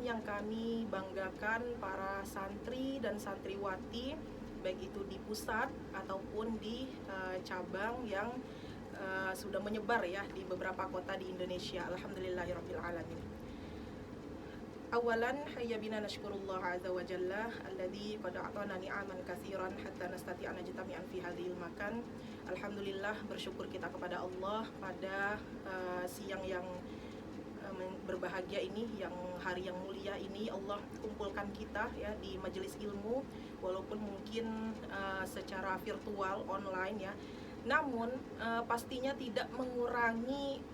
yang kami banggakan para santri dan santriwati, baik itu di pusat ataupun di cabang yang sudah menyebar ya di beberapa kota di Indonesia. Alhamdulillahirabbil alamin. Awalan hayya bina nashkurullah azza wa jalla alladzi qad a'tana ni'aman katsiran hatta nastati'a najtami'an fi hadhil makan. Alhamdulillah, bersyukur kita kepada Allah pada siang yang berbahagia ini, yang hari yang mulia ini. Allah kumpulkan kita ya di majelis ilmu, walaupun mungkin secara virtual online ya. Namun pastinya tidak mengurangi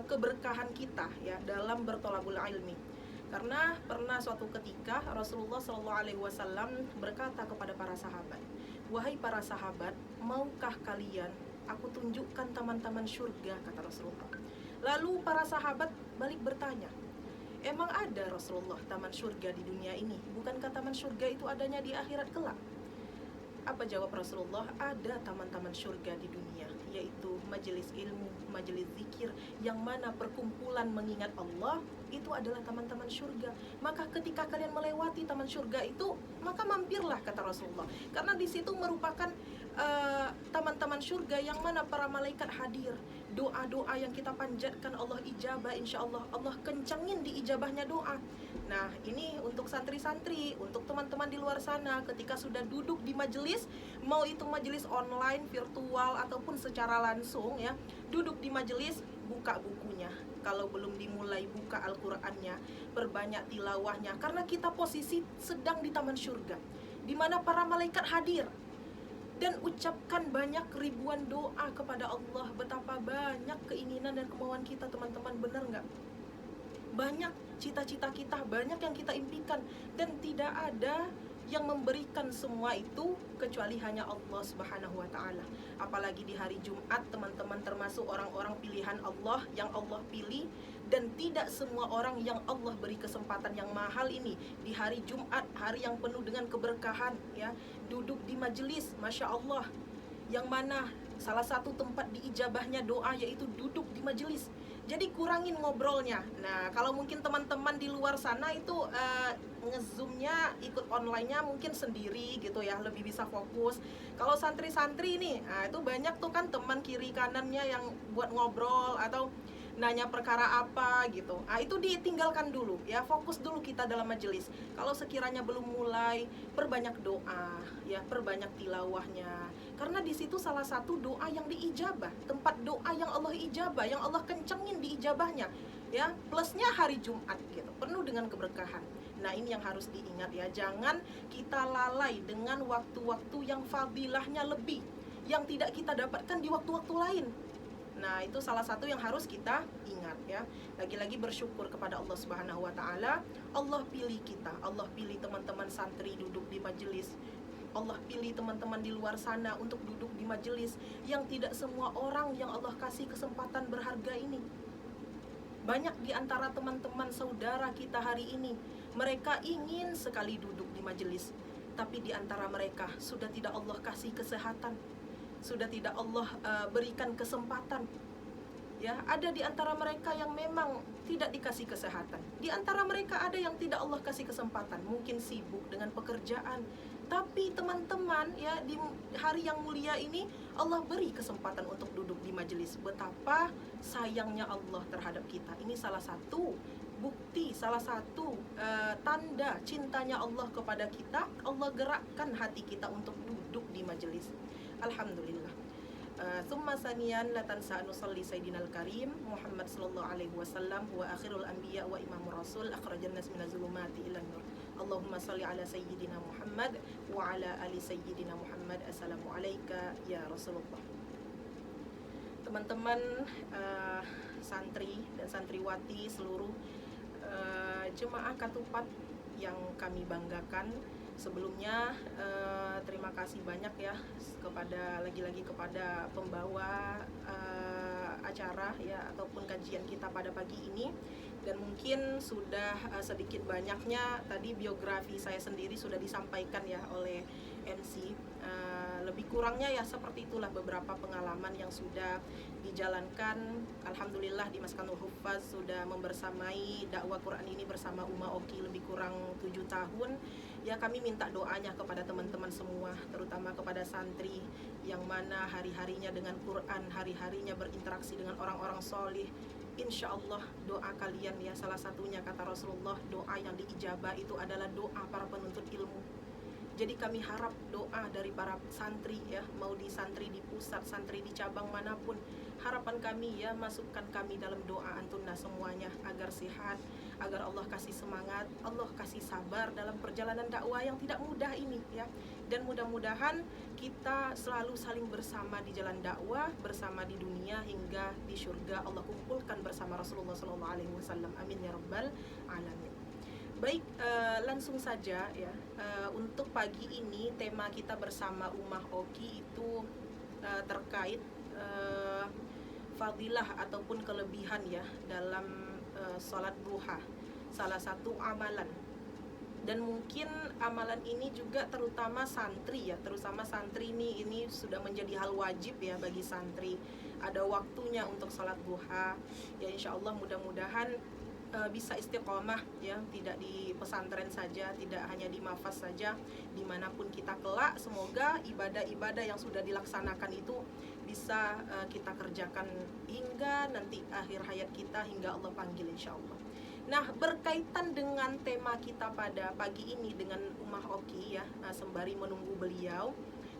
keberkahan kita ya dalam bertolabul ilmi. Karena pernah suatu ketika Rasulullah SAW berkata kepada para sahabat, "Wahai para sahabat, maukah kalian aku tunjukkan taman-taman surga?" kata Rasulullah. Lalu para sahabat balik bertanya, "Emang ada Rasulullah taman surga di dunia ini? Bukankah taman surga itu adanya di akhirat kelak?" Apa jawab Rasulullah? Ada taman-taman surga di dunia, yaitu majelis ilmu, majelis zikir, yang mana perkumpulan mengingat Allah itu adalah taman-taman surga. Maka ketika kalian melewati taman surga itu, maka mampirlah, kata Rasulullah, karena di situ merupakan taman-taman surga yang mana para malaikat hadir. Doa-doa yang kita panjatkan Allah ijabah, insya Allah Allah kencangin di ijabahnya doa. Nah, ini untuk santri-santri, untuk teman-teman di luar sana, ketika sudah duduk di majelis, mau itu majelis online, virtual, ataupun secara langsung ya, duduk di majelis, buka bukunya. Kalau belum dimulai, buka Al-Qur'annya, perbanyak tilawahnya, karena kita posisi sedang di taman surga, di mana para malaikat hadir. Dan ucapkan banyak ribuan doa kepada Allah. Betapa banyak keinginan dan kemauan kita, teman-teman, benar nggak? Banyak cita-cita kita, banyak yang kita impikan, dan tidak ada yang memberikan semua itu kecuali hanya Allah Subhanahu wa ta'ala. Apalagi di hari Jumat, teman-teman, termasuk orang-orang pilihan Allah yang Allah pilih. Dan tidak semua orang yang Allah beri kesempatan yang mahal ini di hari Jumat, hari yang penuh dengan keberkahan ya, duduk di majelis, Masya Allah, yang mana salah satu tempat diijabahnya doa yaitu duduk di majelis. Jadi kurangin ngobrolnya. Nah, kalau mungkin teman-teman di luar sana itu ngezoomnya, ikut online-nya mungkin sendiri gitu ya, lebih bisa fokus. Kalau santri-santri nih, nah itu banyak tuh kan teman kiri kanannya yang buat ngobrol atau nanya perkara apa gitu. Nah, itu ditinggalkan dulu ya, fokus dulu kita dalam majelis. Kalau sekiranya belum mulai, perbanyak doa ya, perbanyak tilawahnya. Karena di situ salah satu doa yang diijabah, tempat doa yang Allah ijabah, yang Allah kencengin diijabahnya ya, plusnya hari Jumat gitu, penuh dengan keberkahan. Nah, ini yang harus diingat ya, jangan kita lalai dengan waktu-waktu yang fadilahnya lebih, yang tidak kita dapatkan di waktu-waktu lain. Nah, itu salah satu yang harus kita ingat ya. Lagi-lagi bersyukur kepada Allah Subhanahu wa ta'ala. Allah pilih kita, Allah pilih teman-teman santri duduk di majelis, Allah pilih teman-teman di luar sana untuk duduk di majelis, yang tidak semua orang yang Allah kasih kesempatan berharga ini. Banyak di antara teman-teman saudara kita hari ini, mereka ingin sekali duduk di majelis, tapi di antara mereka sudah tidak Allah kasih kesehatan, sudah tidak Allah berikan kesempatan ya. Ada di antara mereka yang memang tidak dikasih kesehatan, di antara mereka ada yang tidak Allah kasih kesempatan, mungkin sibuk dengan pekerjaan. Tapi teman-teman ya, di hari yang mulia ini Allah beri kesempatan untuk duduk di majelis. Betapa sayangnya Allah terhadap kita. Ini salah satu bukti, salah satu tanda cintanya Allah kepada kita. Allah gerakkan hati kita untuk duduk di majelis. Alhamdulillah. Thumma saniyan la tansa nusalli sayyidinal karim Muhammad sallallahu alaihi wasallam wa akhirul anbiya wa imamur rasul akhrajan nas minaz zulumati ilan nur. Allahumma salli ala sayyidina Muhammad wa ala ali sayyidina Muhammad. Assalamu alayka ya Rasulullah. Teman-teman santri dan santriwati, seluruh jemaah Katupat yang kami banggakan, sebelumnya terima kasih banyak ya kepada, lagi-lagi kepada pembawa acara ya ataupun kajian kita pada pagi ini. Dan mungkin sudah sedikit banyaknya tadi biografi saya sendiri sudah disampaikan ya oleh MC. lebih kurangnya ya seperti itulah beberapa pengalaman yang sudah dijalankan. Alhamdulillah di Maskanul Huffaz sudah membersamai dakwah Quran ini bersama Uma Oki lebih kurang 7 tahun. Ya, kami minta doanya kepada teman-teman semua, terutama kepada santri yang mana hari-harinya dengan Quran, hari-harinya berinteraksi dengan orang-orang solih. Insya Allah doa kalian ya, salah satunya kata Rasulullah, doa yang diijabah itu adalah doa para penuntut ilmu. Jadi kami harap doa dari para santri ya, mau di santri di pusat, santri di cabang manapun, harapan kami ya, masukkan kami dalam doa antunna semuanya agar sehat, agar Allah kasih semangat, Allah kasih sabar dalam perjalanan dakwah yang tidak mudah ini ya. Dan mudah-mudahan kita selalu saling bersama di jalan dakwah, bersama di dunia hingga di surga Allah kumpulkan bersama Rasulullah SAW. Amin ya rabbal alamin. Baik, langsung saja ya. Untuk pagi ini tema kita bersama Umah Oki itu terkait fadilah ataupun kelebihan ya dalam sholat duha, salah satu amalan. Dan mungkin amalan ini juga terutama santri ya, terutama santri ini sudah menjadi hal wajib ya bagi santri. Ada waktunya untuk sholat duha ya, insya Allah mudah-mudahan bisa istiqomah ya, tidak di pesantren saja, tidak hanya di mafaz saja, dimanapun kita kelak, semoga ibadah-ibadah yang sudah dilaksanakan itu bisa kita kerjakan hingga nanti akhir hayat kita, hingga Allah panggil insya Allah. Nah, berkaitan dengan tema kita pada pagi ini dengan Umah Oki ya, sembari menunggu beliau,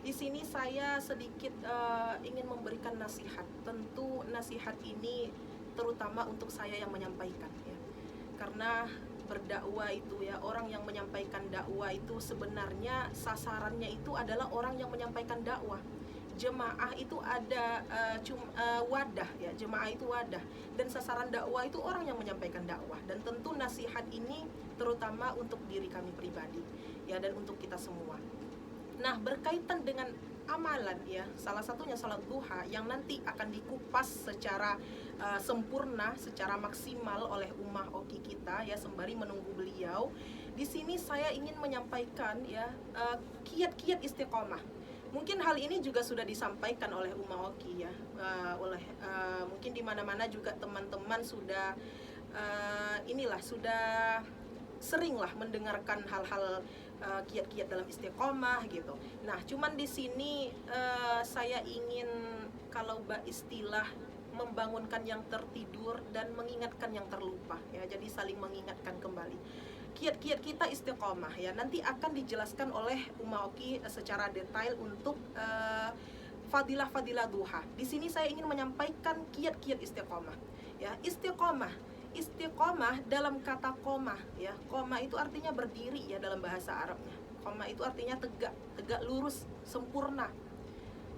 di sini saya sedikit ingin memberikan nasihat. Tentu nasihat ini terutama untuk saya yang menyampaikan ya. Karena berdakwah itu ya, orang yang menyampaikan dakwah itu sebenarnya sasarannya itu adalah orang yang menyampaikan dakwah. Jemaah itu ada wadah ya, jemaah itu wadah, dan sasaran dakwah itu orang yang menyampaikan dakwah. Dan tentu nasihat ini terutama untuk diri kami pribadi ya, dan untuk kita semua. Nah, berkaitan dengan amalan ya, salah satunya salat duha yang nanti akan dikupas secara sempurna, secara maksimal oleh Umah Oki kita ya, sembari menunggu beliau. Di sini saya ingin menyampaikan ya kiat-kiat istiqomah. Mungkin hal ini juga sudah disampaikan oleh Umah Oki ya, mungkin di mana-mana juga teman-teman sudah sudah seringlah mendengarkan hal-hal kiat-kiat dalam istiqomah gitu. Nah, cuman di sini saya ingin, kalau istilah, membangunkan yang tertidur dan mengingatkan yang terlupa ya. Jadi saling mengingatkan kembali. Kiat-kiat kita istiqomah ya, nanti akan dijelaskan oleh Umah Oki secara detail untuk fadilah-fadilah duha. Di sini saya ingin menyampaikan kiat-kiat istiqomah ya. Istiqomah dalam kata koma ya. Koma itu artinya berdiri ya dalam bahasa Arabnya. Koma itu artinya tegak lurus, sempurna.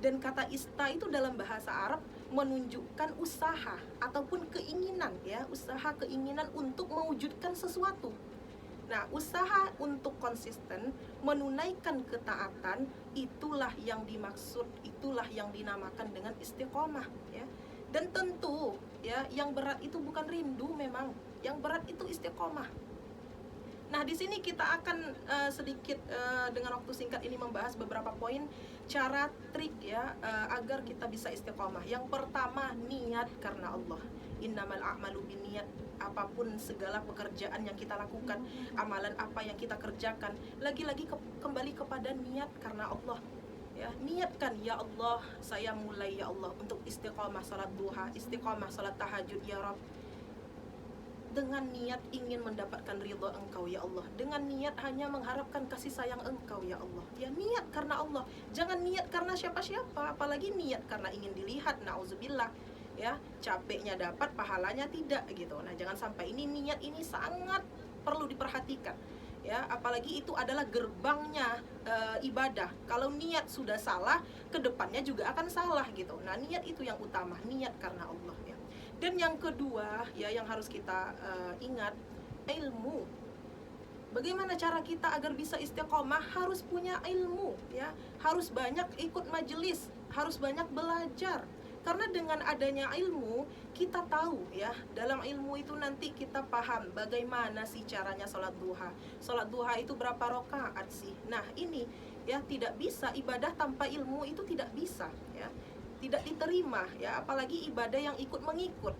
Dan kata ista itu dalam bahasa Arab menunjukkan usaha ataupun keinginan ya, usaha keinginan untuk mewujudkan sesuatu. Nah, usaha untuk konsisten menunaikan ketaatan, itulah yang dimaksud, itulah yang dinamakan dengan istiqomah ya. Dan tentu ya, yang berat itu bukan rindu memang, yang berat itu istiqomah. Nah, di sini kita akan sedikit dengan waktu singkat ini membahas beberapa poin cara trik ya agar kita bisa istiqomah. Yang pertama, niat karena Allah. Innamal a'malu binniyat. Apapun segala pekerjaan yang kita lakukan, amalan apa yang kita kerjakan, lagi-lagi kembali kepada niat karena Allah. Ya, niatkan, ya Allah, saya mulai ya Allah untuk istiqomah salat duha, istiqomah salat tahajud ya Rabb, dengan niat ingin mendapatkan ridha Engkau ya Allah, dengan niat hanya mengharapkan kasih sayang Engkau ya Allah. Ya, niat karena Allah, jangan niat karena siapa-siapa, apalagi niat karena ingin dilihat, nauzubillah ya, capeknya dapat, pahalanya tidak gitu. Nah, jangan sampai ini niat ini sangat perlu diperhatikan ya, apalagi itu adalah gerbangnya ibadah. Kalau niat sudah salah, kedepannya juga akan salah gitu. Nah, niat itu yang utama, niat karena Allah ya. Dan yang kedua ya, yang harus kita ingat, ilmu. Bagaimana cara kita agar bisa istiqomah? Harus punya ilmu ya, harus banyak ikut majelis, harus banyak belajar. Karena dengan adanya ilmu, kita tahu ya, dalam ilmu itu nanti kita paham bagaimana sih caranya sholat duha. Sholat duha itu berapa rakaat sih? Nah, ini ya. Tidak bisa ibadah tanpa ilmu, itu tidak bisa ya, tidak diterima ya, apalagi ibadah yang ikut mengikut.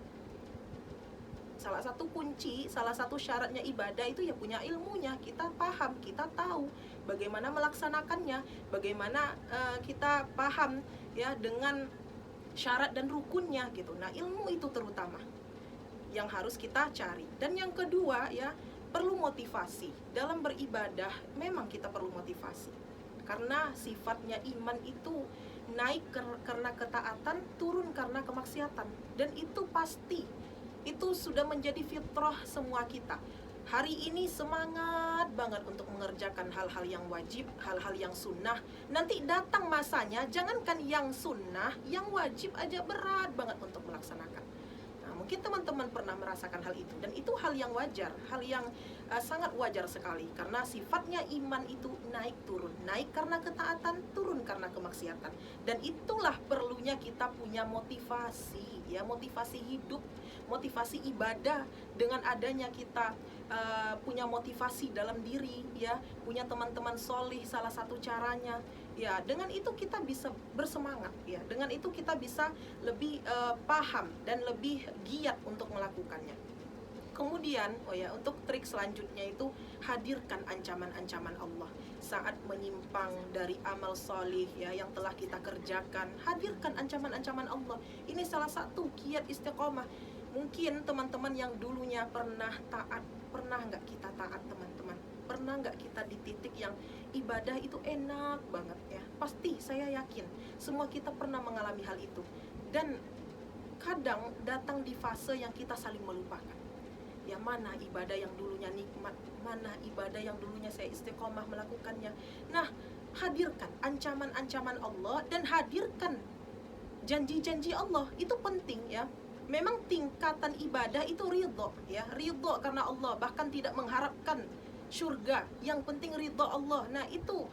Salah satu kunci, salah satu syaratnya ibadah itu ya punya ilmunya. Kita paham, kita tahu bagaimana melaksanakannya, bagaimana kita paham ya dengan syarat dan rukunnya gitu. Nah, ilmu itu terutama yang harus kita cari. Dan yang kedua ya, perlu motivasi. Dalam beribadah memang kita perlu motivasi. Karena sifatnya iman itu naik karena ketaatan, turun karena kemaksiatan. Dan itu pasti, itu sudah menjadi fitrah semua kita. Hari ini semangat banget untuk mengerjakan hal-hal yang wajib, hal-hal yang sunnah. Nanti datang masanya, jangankan yang sunnah, yang wajib aja berat banget untuk melaksanakan. Nah, mungkin teman-teman pernah merasakan hal itu. Dan itu hal yang wajar, hal yang sangat wajar sekali. Karena sifatnya iman itu naik turun. Naik karena ketaatan, turun karena kemaksiatan. Dan itulah perlunya kita punya motivasi ya, motivasi hidup, motivasi ibadah. Dengan adanya kita punya motivasi dalam diri ya, punya teman-teman solih, salah satu caranya ya, dengan itu kita bisa bersemangat ya, dengan itu kita bisa lebih paham dan lebih giat untuk melakukannya. Kemudian untuk trik selanjutnya itu hadirkan ancaman-ancaman Allah saat menyimpang dari amal solih ya yang telah kita kerjakan. Hadirkan ancaman-ancaman Allah. Ini salah satu kiat istiqomah. Mungkin teman-teman yang dulunya pernah taat, pernah nggak kita taat teman-teman? Pernah nggak kita di titik yang ibadah itu enak banget ya? Pasti saya yakin semua kita pernah mengalami hal itu. Dan kadang datang di fase yang kita saling melupakan. Ya, mana ibadah yang dulunya nikmat, mana ibadah yang dulunya saya istiqomah melakukannya. Nah, hadirkan ancaman-ancaman Allah dan hadirkan janji-janji Allah. Itu penting ya. Memang tingkatan ibadah itu ridho ya, ridho karena Allah, bahkan tidak mengharapkan surga, yang penting ridho Allah. Nah, itu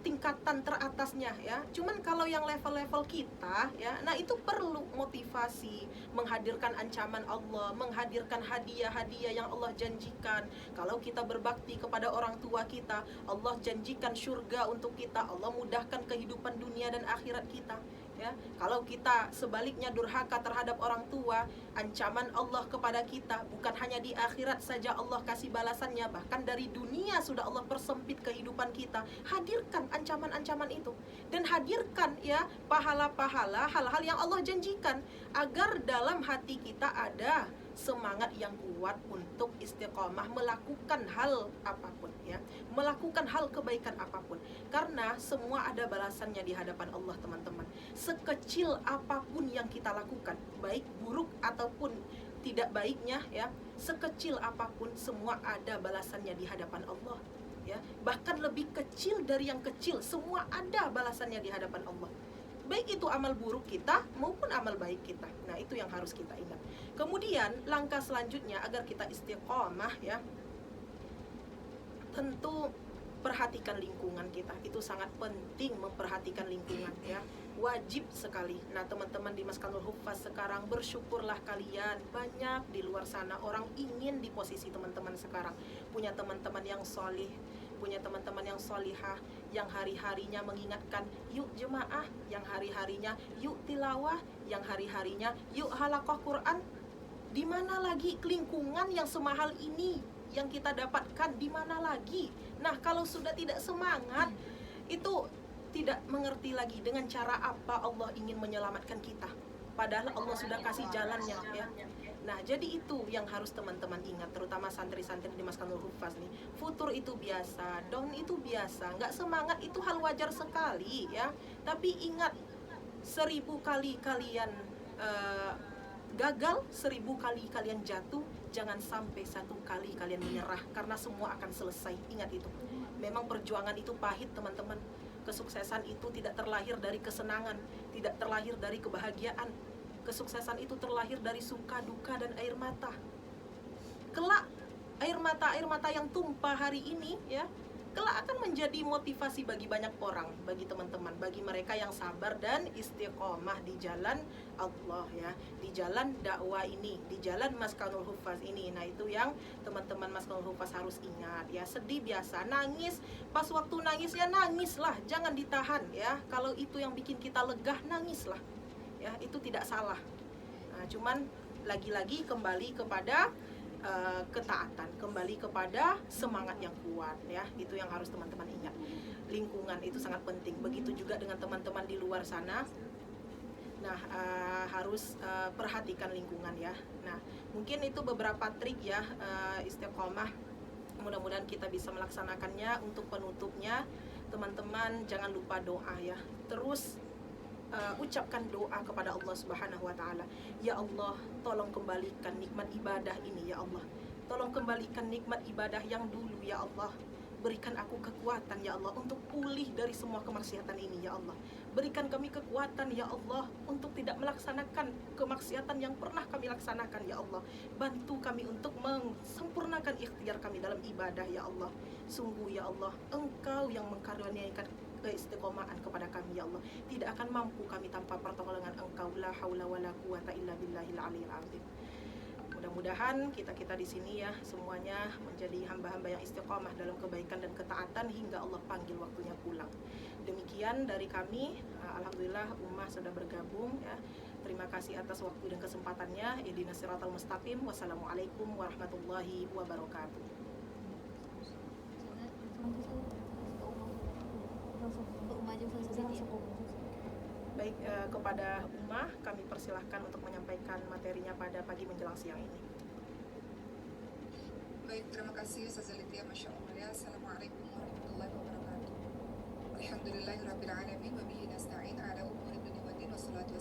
tingkatan teratasnya ya. Cuman kalau yang level-level kita ya, nah itu perlu motivasi, menghadirkan ancaman Allah, menghadirkan hadiah-hadiah yang Allah janjikan. Kalau kita berbakti kepada orang tua kita, Allah janjikan surga untuk kita, Allah mudahkan kehidupan dunia dan akhirat kita ya. Kalau kita sebaliknya durhaka terhadap orang tua, ancaman Allah kepada kita bukan hanya di akhirat saja Allah kasih balasannya, bahkan dari dunia sudah Allah persempit kehidupan kita. Hadirkan ancaman-ancaman itu dan hadirkan ya pahala-pahala, hal-hal yang Allah janjikan, agar dalam hati kita ada semangat yang kuat untuk istiqomah melakukan hal apapun ya, melakukan hal kebaikan apapun, karena semua ada balasannya di hadapan Allah teman-teman. Sekecil apapun yang kita lakukan, baik buruk ataupun tidak baiknya ya, sekecil apapun semua ada balasannya di hadapan Allah ya. Bahkan lebih kecil dari yang kecil, semua ada balasannya di hadapan Allah, baik itu amal buruk kita maupun amal baik kita. Nah, itu yang harus kita ingat. Kemudian langkah selanjutnya agar kita istiqomah ya, tentu perhatikan lingkungan kita. Itu sangat penting, memperhatikan lingkungan ya, wajib sekali. Nah, teman-teman di Maskanul Huffaz sekarang, bersyukurlah kalian, banyak di luar sana orang ingin di posisi teman-teman sekarang, punya teman-teman yang solih, punya teman-teman yang solihah, yang hari-harinya mengingatkan yuk jemaah, yang hari-harinya yuk tilawah, yang hari-harinya yuk halaqah Quran. Di mana lagi lingkungan yang semahal ini yang kita dapatkan, di mana lagi? Nah, kalau sudah tidak semangat, itu tidak mengerti lagi dengan cara apa Allah ingin menyelamatkan kita, padahal Allah sudah kasih jalannya ya. Nah, jadi itu yang harus teman-teman ingat, terutama santri-santri di Maskanul Huffaz nih. Futur itu biasa, down itu biasa, nggak semangat itu hal wajar sekali ya. Tapi ingat, 1000 kali kalian gagal, 1000 kali kalian jatuh, jangan sampai 1 kali kalian menyerah, karena semua akan selesai. Ingat itu. Memang perjuangan itu pahit teman-teman. Kesuksesan itu tidak terlahir dari kesenangan, tidak terlahir dari kebahagiaan. Kesuksesan itu terlahir dari suka, duka, dan air mata. Kelak air mata yang tumpah hari ini ya, kelak akan menjadi motivasi bagi banyak orang, bagi teman-teman, bagi mereka yang sabar dan istiqomah di jalan Allah ya, di jalan dakwah ini, di jalan Maskanul Hufaz ini. Nah itu yang teman-teman Maskanul Hufaz harus ingat ya. Sedih biasa, nangis, pas waktu nangis ya nangislah, jangan ditahan ya. Kalau itu yang bikin kita legah, nangislah ya, itu tidak salah. Nah, cuman lagi-lagi kembali kepada ketaatan, kembali kepada semangat yang kuat ya. Itu yang harus teman-teman ingat. Lingkungan itu sangat penting. Begitu juga dengan teman-teman di luar sana. Nah, harus perhatikan lingkungan ya. Nah, mungkin itu beberapa trik ya istiqomah. Mudah-mudahan kita bisa melaksanakannya. Untuk penutupnya, teman-teman jangan lupa doa ya. Terus ucapkan doa kepada Allah Subhanahu wa taala. Ya Allah, tolong kembalikan nikmat ibadah ini ya Allah. Tolong kembalikan nikmat ibadah yang dulu ya Allah. Berikan aku kekuatan ya Allah untuk pulih dari semua kemaksiatan ini ya Allah. Berikan kami kekuatan ya Allah untuk tidak melaksanakan kemaksiatan yang pernah kami laksanakan ya Allah. Bantu kami untuk mensempurnakan ikhtiar kami dalam ibadah ya Allah. Sungguh ya Allah, Engkau yang mengkaruniakan keistiqomahan kepada kami ya Allah. Tidak akan mampu kami tanpa pertolongan Engkau. La haula wala quwata illa billahil aliyil azim. Mudah-mudahan kita di sini ya semuanya menjadi hamba-hamba yang istiqomah dalam kebaikan dan ketaatan hingga Allah panggil waktunya pulang. Demikian dari kami. Alhamdulillah ummah sudah bergabung ya. Terima kasih atas waktu dan kesempatannya. Ihdinas siratal mustaqim. Wassalamualaikum warahmatullahi wabarakatuh. Baik, kepada ummah kami persilahkan untuk menyampaikan materinya pada pagi menjelang siang ini. Baik, terima kasih Ustazah Lithia, Masya Allah ya. Assalamualaikum warahmatullahi wabarakatuh. Alhamdulillahirrabbilalamin, wa bihi nasta'in ala umuri dunia wa din, wassalatu